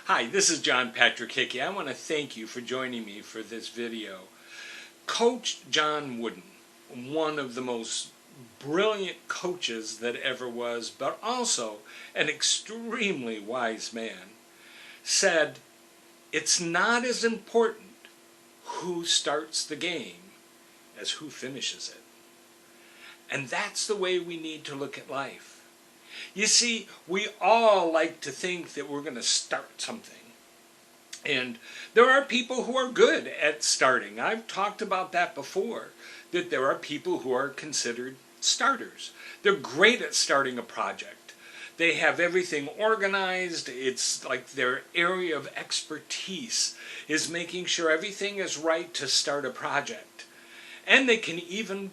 Hi, this is John Patrick Hickey. I want to thank you for joining me for this video. Coach John Wooden, one of the most brilliant coaches that ever was, but also an extremely wise man, said, "It's not as important who starts the game as who finishes it." And that's the way we need to look at life. You see, we all like to think that we're going to start something. And there are people who are good at starting. I've talked about that before, that there are people who are considered starters. They're great at starting a project. They have everything organized. It's like their area of expertise is making sure everything is right to start a project. And they can even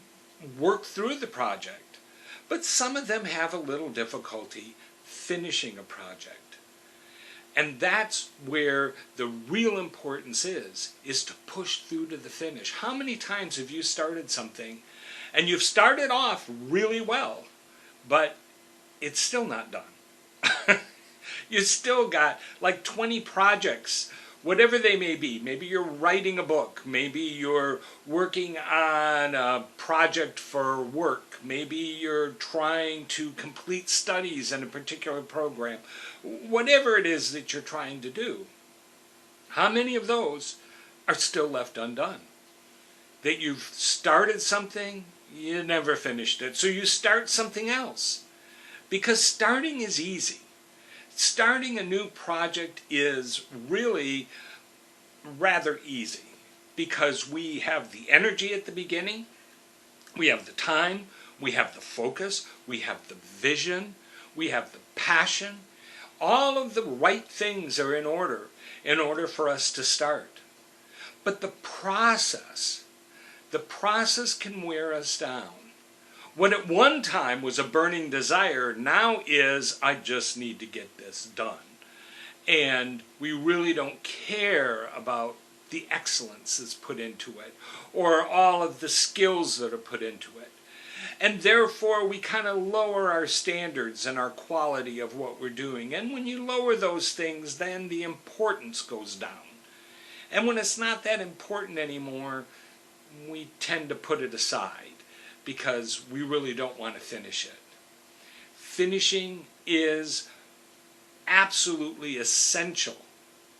work through the project. But some of them have a little difficulty finishing a project. And that's where the real importance is to push through to the finish. How many times have you started something and you've started off really well, but it's still not done? You still got like 20 projects, whatever they may be. Maybe you're writing a book. Maybe you're working on a project for work. Maybe you're trying to complete studies in a particular program. Whatever it is that you're trying to do, how many of those are still left undone? That you've started something, you never finished it, so you start something else. Because starting is easy. Starting a new project is really rather easy because we have the energy at the beginning, we have the time, we have the focus, we have the vision, we have the passion. All of the right things are in order for us to start. But the process can wear us down. What at one time was a burning desire now is, I just need to get this done. And we really don't care about the excellence that's put into it or all of the skills that are put into it. And therefore we kind of lower our standards and our quality of what we're doing. And when you lower those things, then the importance goes down. And when it's not that important anymore, we tend to put it aside, because we really don't want to finish it. Finishing is absolutely essential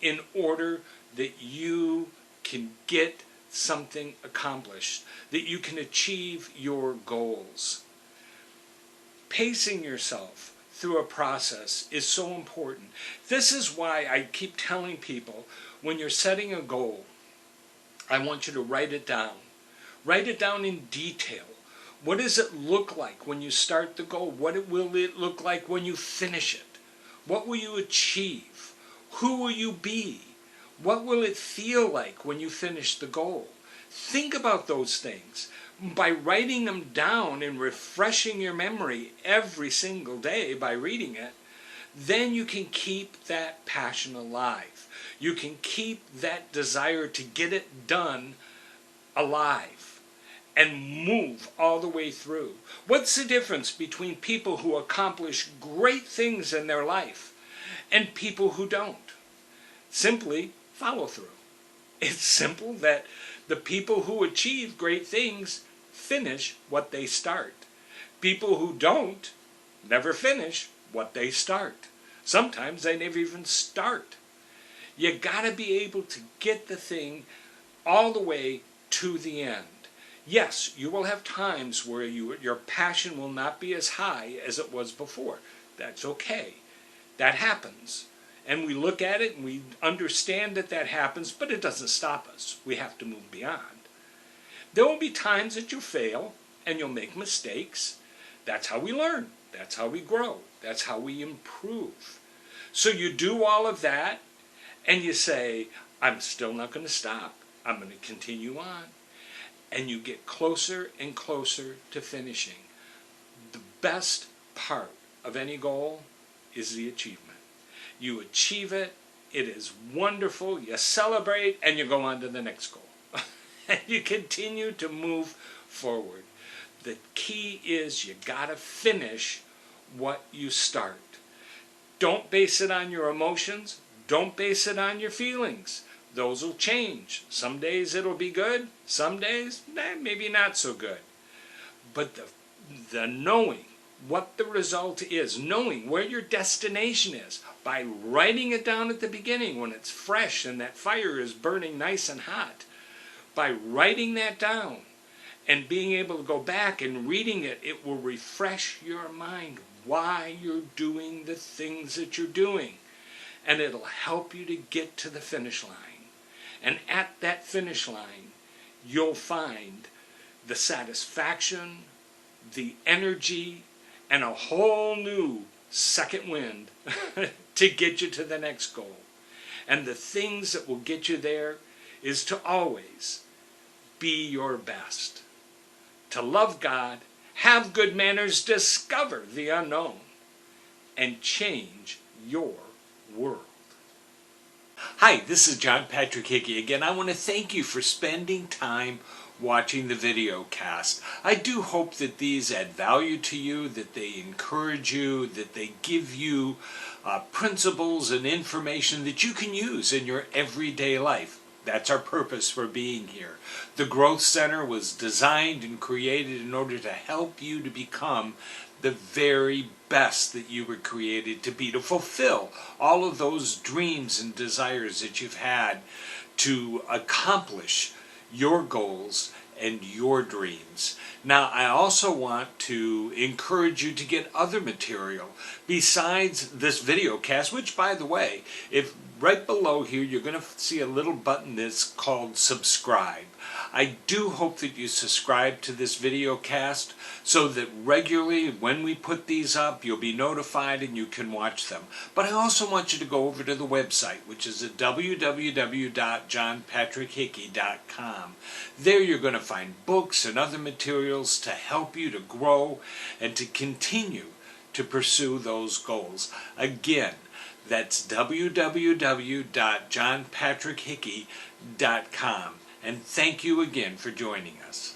in order that you can get something accomplished, that you can achieve your goals. Pacing yourself through a process is so important. This is why I keep telling people, when you're setting a goal, I want you to write it down. Write it down in detail. What does it look like when you start the goal? What will it look like when you finish it? What will you achieve? Who will you be? What will it feel like when you finish the goal? Think about those things. By writing them down and refreshing your memory every single day by reading it, then you can keep that passion alive. You can keep that desire to get it done alive and move all the way through. What's the difference between people who accomplish great things in their life and people who don't? Simply follow through. It's simple that the people who achieve great things finish what they start. People who don't never finish what they start. Sometimes they never even start. You gotta be able to get the thing all the way to the end. Yes, you will have times where your passion will not be as high as it was before. That's okay. That happens. And we look at it and we understand that that happens, but it doesn't stop us. We have to move beyond. There will be times that you'll fail and you'll make mistakes. That's how we learn. That's how we grow. That's how we improve. So you do all of that and you say, I'm still not going to stop. I'm going to continue on. And you get closer and closer to finishing. The best part of any goal is the achievement. You achieve it, it is wonderful, you celebrate, and you go on to the next goal. And you continue to move forward. The key is you gotta finish what you start. Don't base it on your emotions. Don't base it on your feelings. Those will change. Some days it'll be good, some days maybe not so good. But the knowing what the result is, knowing where your destination is, by writing it down at the beginning when it's fresh and that fire is burning nice and hot, by writing that down and being able to go back and reading it, it will refresh your mind why you're doing the things that you're doing. And it'll help you to get to the finish line. And at that finish line, you'll find the satisfaction, the energy, and a whole new second wind to get you to the next goal. And the things that will get you there is to always be your best. To love God, have good manners, discover the unknown, and change your world. Hi, this is John Patrick Hickey again. I want to thank you for spending time watching the video cast. I do hope that these add value to you, that they encourage you, that they give you principles and information that you can use in your everyday life. That's our purpose for being here. The Growth Center was designed and created in order to help you to become the very best that you were created to be, to fulfill all of those dreams and desires that you've had, to accomplish your goals and your dreams. Now, I also want to encourage you to get other material besides this video cast, which, by the way, if right below here, you're going to see a little button that's called subscribe. I do hope that you subscribe to this video cast so that regularly when we put these up, you'll be notified and you can watch them. But I also want you to go over to the website, which is at www.johnpatrickhickey.com. There you're going to find books and other materials to help you to grow and to continue to pursue those goals. Again, that's www.johnpatrickhickey.com. And thank you again for joining us.